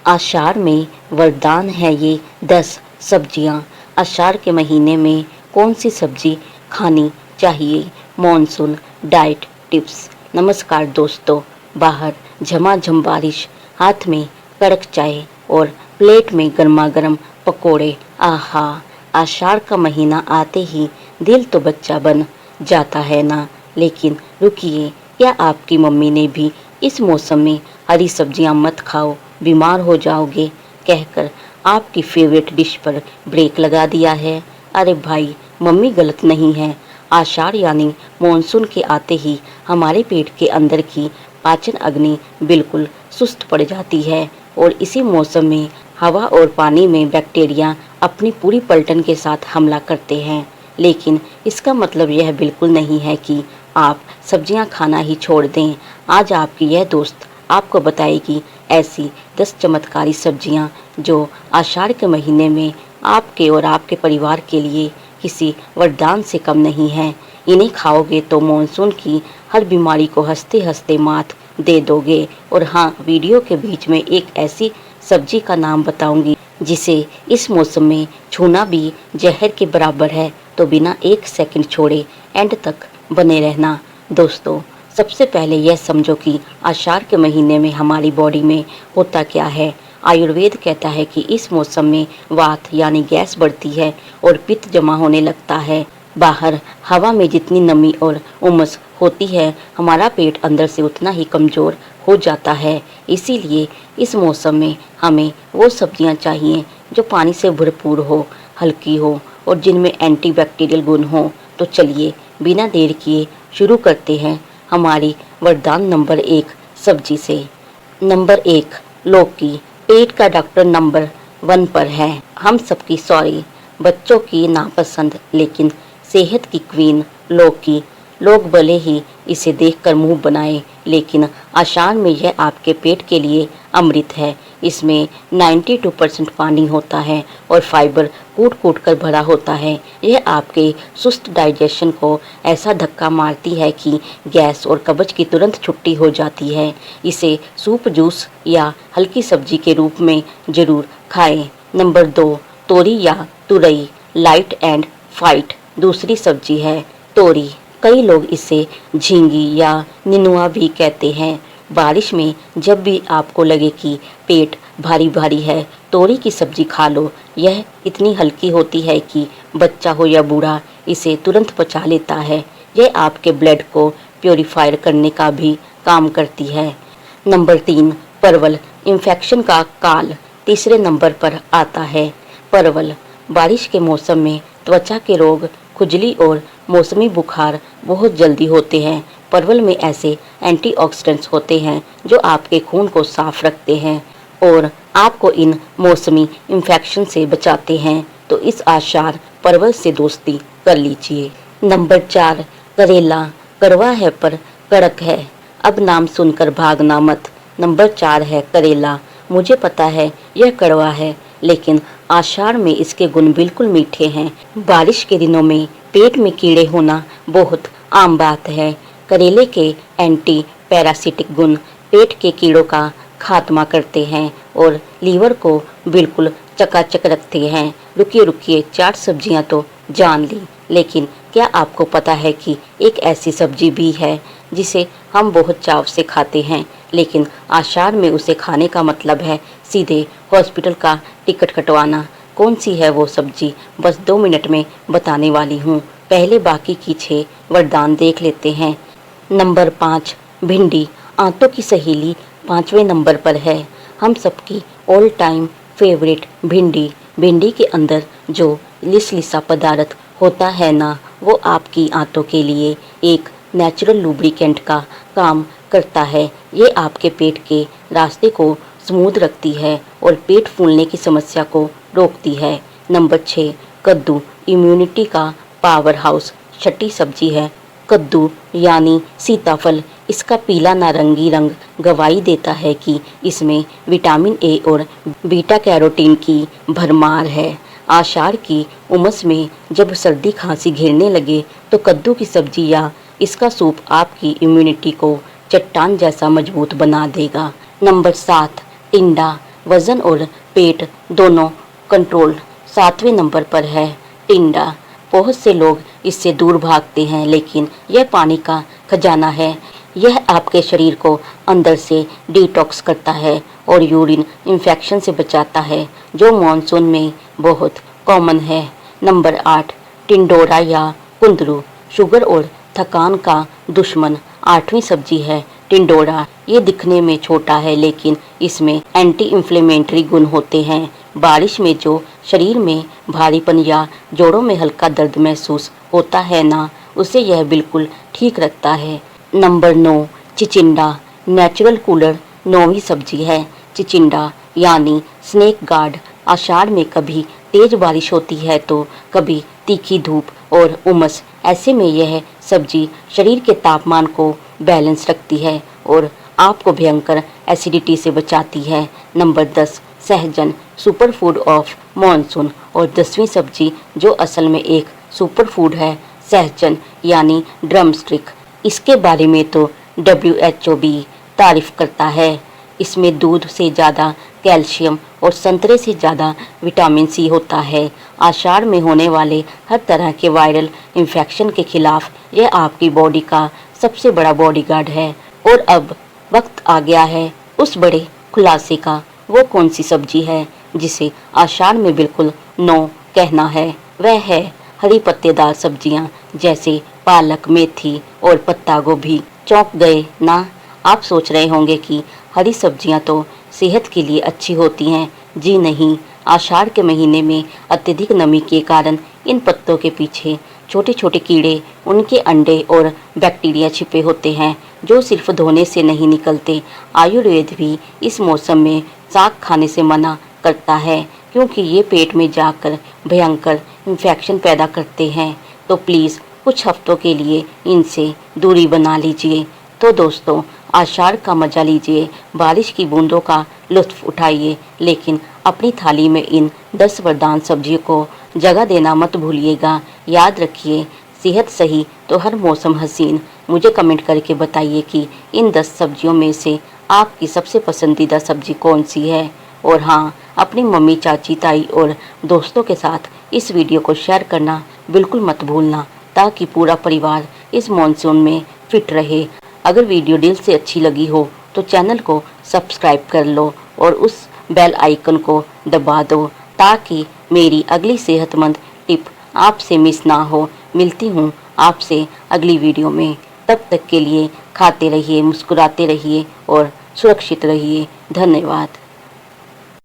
आषाढ़ में वरदान है ये 10 सब्जियां। आषाढ़ के महीने में कौन सी सब्जी खानी चाहिए? Monsoon diet tips. नमस्कार दोस्तों, बाहर झमाझम बारिश, हाथ में कड़क चाय और प्लेट में गर्मा गर्म पकोड़े। आहा, आषाढ़ का महीना आते ही दिल तो बच्चा बन जाता है ना। लेकिन रुकिए, क्या आपकी मम्मी ने भी इस मौसम में हरी सब्जियां मत खाओ, बीमार हो जाओगे कहकर आपकी फेवरेट डिश पर ब्रेक लगा दिया है? अरे भाई, मम्मी गलत नहीं है। आषाढ़ यानी मॉनसून के आते ही हमारे पेट के अंदर की पाचन अग्नि बिल्कुल सुस्त पड़ जाती है और इसी मौसम में हवा और पानी में बैक्टीरिया अपनी पूरी पलटन के साथ हमला करते हैं। लेकिन इसका मतलब यह बिल्कुल नहीं है कि आप सब्जियां खाना ही छोड़ दें। आज आपकी यह दोस्त आपको बताएगी ऐसी 10 चमत्कारी सब्जियां जो आषाढ़ के महीने में आपके और आपके परिवार के लिए किसी वरदान से कम नहीं है। इन्हें खाओगे तो मॉनसून की हर बीमारी को हंसते हंसते मात दे दोगे। और हाँ, वीडियो के बीच में एक ऐसी सब्जी का नाम बताऊंगी जिसे इस मौसम में छूना भी जहर के बराबर है, तो बिना एक सेकंड छोड़े एंड तक बने रहना। दोस्तों, सबसे पहले यह समझो कि आषाढ़ के महीने में हमारी बॉडी में होता क्या है। आयुर्वेद कहता है कि इस मौसम में वात यानी गैस बढ़ती है और पित्त जमा होने लगता है। बाहर हवा में जितनी नमी और उमस होती है, हमारा पेट अंदर से उतना ही कमज़ोर हो जाता है। इसीलिए इस मौसम में हमें वो सब्जियां चाहिए जो पानी से भरपूर हो, हल्की हो और जिनमें एंटीबैक्टीरियल गुण हो। तो चलिए बिना देर किए शुरू करते हैं हमारी वरदान नंबर 1 सब्जी से। नंबर 1, लौकी। पेट का डॉक्टर नंबर 1 पर है। हम सबकी सॉरी, बच्चों की नापसंद लेकिन सेहत की क्वीन लौकी। लोग भले ही इसे देखकर मुंह बनाए, लेकिन आषाढ़ में यह आपके पेट के लिए अमृत है। इसमें 92% पानी होता है और फाइबर कूट कूट कर भरा होता है। यह आपके सुस्त डाइजेशन को ऐसा धक्का मारती है कि गैस और कब्ज की तुरंत छुट्टी हो जाती है। इसे सूप, जूस या हल्की सब्जी के रूप में जरूर खाएं। नंबर 2, तोरी या तुरई। लाइट एंड फाइट दूसरी सब्जी है तोरी। कई लोग इसे झींगी या निनुआ भी कहते हैं। बारिश में जब भी आपको लगे कि पेट भारी भारी है, तोरी की सब्जी खा लो। यह इतनी हल्की होती है कि बच्चा हो या बूढ़ा इसे तुरंत पचा लेता है। यह आपके ब्लड को प्योरीफायर करने का भी काम करती है। नंबर 3, परवल। इन्फेक्शन का काल तीसरे नंबर पर आता है। परवल। बारिश के मौसम में त्वचा के रोग, खुजली और मौसमी बुखार बहुत जल्दी होते हैं। परवल में ऐसे एंटीऑक्सीडेंट्स होते हैं जो आपके खून को साफ रखते हैं और आपको इन मौसमी इन्फेक्शन से बचाते हैं। तो इस आषाढ़ परवल से दोस्ती कर लीजिए। नंबर 4, करेला। कड़वा है पर कड़क है, अब नाम सुनकर भागना मत। नंबर 4 है करेला। मुझे पता है यह कड़वा है, लेकिन आषाढ़ में इसके गुण बिल्कुल मीठे हैं। बारिश के दिनों में पेट में कीड़े होना बहुत आम बात है। करेले के एंटी पैरासिटिक गुण पेट के कीड़ों का खात्मा करते हैं और लीवर को बिल्कुल चकाचक रखते हैं। रुकिए रुकिए, 4 सब्जियां तो जान ली, लेकिन क्या आपको पता है कि एक ऐसी सब्जी भी है जिसे हम बहुत चाव से खाते हैं, लेकिन आषाढ़ में उसे खाने का मतलब है सीधे हॉस्पिटल का टिकट कटवाना। कौन सी है वो सब्जी? बस 2 मिनट में बताने वाली हूँ। पहले बाकी की 6 वरदान देख लेते हैं। नंबर 5, भिंडी। आंतों की सहेली 5वें नंबर पर है। हम सबकी ऑल टाइम फेवरेट भिंडी। भिंडी के अंदर जो लिसलिसा पदार्थ होता है ना, वो आपकी आंतों के लिए एक नेचुरल लुब्रिकेंट का काम करता है। ये आपके पेट के रास्ते को स्मूथ रखती है और पेट फूलने की समस्या को रोकती है। नंबर 6, कद्दू। इम्यूनिटी का पावर हाउस 6ठी सब्जी है कद्दू यानी सीताफल। इसका पीला नारंगी रंग गवाही देता है कि इसमें विटामिन ए और बीटा कैरोटीन की भरमार है। आषाढ़ की उमस में जब सर्दी खांसी घेरने लगे तो कद्दू की सब्जी या इसका सूप आपकी इम्यूनिटी को चट्टान जैसा मजबूत बना देगा। नंबर 7, टिंडा। वजन और पेट दोनों कंट्रोल। 7वें नंबर पर है टिंडा। बहुत से लोग इससे दूर भागते हैं, लेकिन यह पानी का खजाना है। यह आपके शरीर को अंदर से डिटॉक्स करता है और यूरिन इन्फेक्शन से बचाता है, जो मॉनसून में बहुत कॉमन है। नंबर 8 टिंडोरा या कुंदरू। शुगर और थकान का दुश्मन 8वीं सब्जी है टिंडोरा। ये दिखने में छोटा है, लेकिन इसमें एंटी इन्फ्लेमेटरी गुण होते हैं। बारिश में जो शरीर में भारीपन या जोड़ों में हल्का दर्द महसूस होता है ना, उसे यह बिल्कुल ठीक रखता है। नंबर 9 चिचिंडा। नेचुरल कूलर 9वीं सब्जी है चिचिंडा यानी स्नेक गार्ड। आषाढ़ में कभी तेज बारिश होती है तो कभी तीखी धूप और उमस। ऐसे में यह सब्जी शरीर के तापमान को बैलेंस रखती है और आपको भयंकर एसिडिटी से बचाती है। नंबर 10 सहजन। सुपर फूड ऑफ मॉनसून और 10वीं सब्जी जो असल में एक सुपर फूड है सहजन यानी ड्रम स्टिक। इसके बारे में तो WHO भी तारीफ करता है। इसमें दूध से ज़्यादा कैल्शियम और संतरे से ज़्यादा विटामिन सी होता है। आषाढ़ में होने वाले हर तरह के वायरल इन्फेक्शन के खिलाफ यह आपकी बॉडी का सबसे बड़ा बॉडीगार्ड है। और अब वक्त आ गया है उस बड़े खुलासे का। वो कौन सी सब्जी है जिसे आषाढ़ में बिल्कुल नो कहना है? वह है हरी पत्तेदार सब्जियां जैसे पालक, मेथी और पत्ता गोभी। चौंक गए ना? आप सोच रहे होंगे कि हरी सब्जियां तो सेहत के लिए अच्छी होती हैं। जी नहीं, आषाढ़ के महीने में अत्यधिक नमी के कारण इन पत्तों के पीछे छोटे छोटे कीड़े, उनके अंडे और बैक्टीरिया छिपे होते हैं, जो सिर्फ धोने से नहीं निकलते। आयुर्वेद भी इस मौसम में साग खाने से मना करता है, क्योंकि ये पेट में जाकर भयंकर इन्फेक्शन पैदा करते हैं। तो प्लीज़ कुछ हफ्तों के लिए इनसे दूरी बना लीजिए। तो दोस्तों, आषाढ़ का मजा लीजिए, बारिश की बूंदों का लुत्फ उठाइए, लेकिन अपनी थाली में इन 10 वरदान सब्जियों को जगह देना मत भूलिएगा। याद रखिए, सेहत सही तो हर मौसम हसीन। मुझे कमेंट करके बताइए कि इन 10 सब्जियों में से आपकी सबसे पसंदीदा सब्जी कौन सी है। और हाँ, अपनी मम्मी, चाची, ताई और दोस्तों के साथ इस वीडियो को शेयर करना बिल्कुल मत भूलना, ताकि पूरा परिवार इस मॉनसून में फिट रहे। अगर वीडियो दिल से अच्छी लगी हो तो चैनल को सब्सक्राइब कर लो और उस बेल आइकन को दबा दो, ताकि मेरी अगली सेहतमंद टिप आपसे मिस ना हो। मिलती हूँ आपसे अगली वीडियो में। तब तक के लिए खाते रहिए, मुस्कुराते रहिए और सुरक्षित रहिए। धन्यवाद।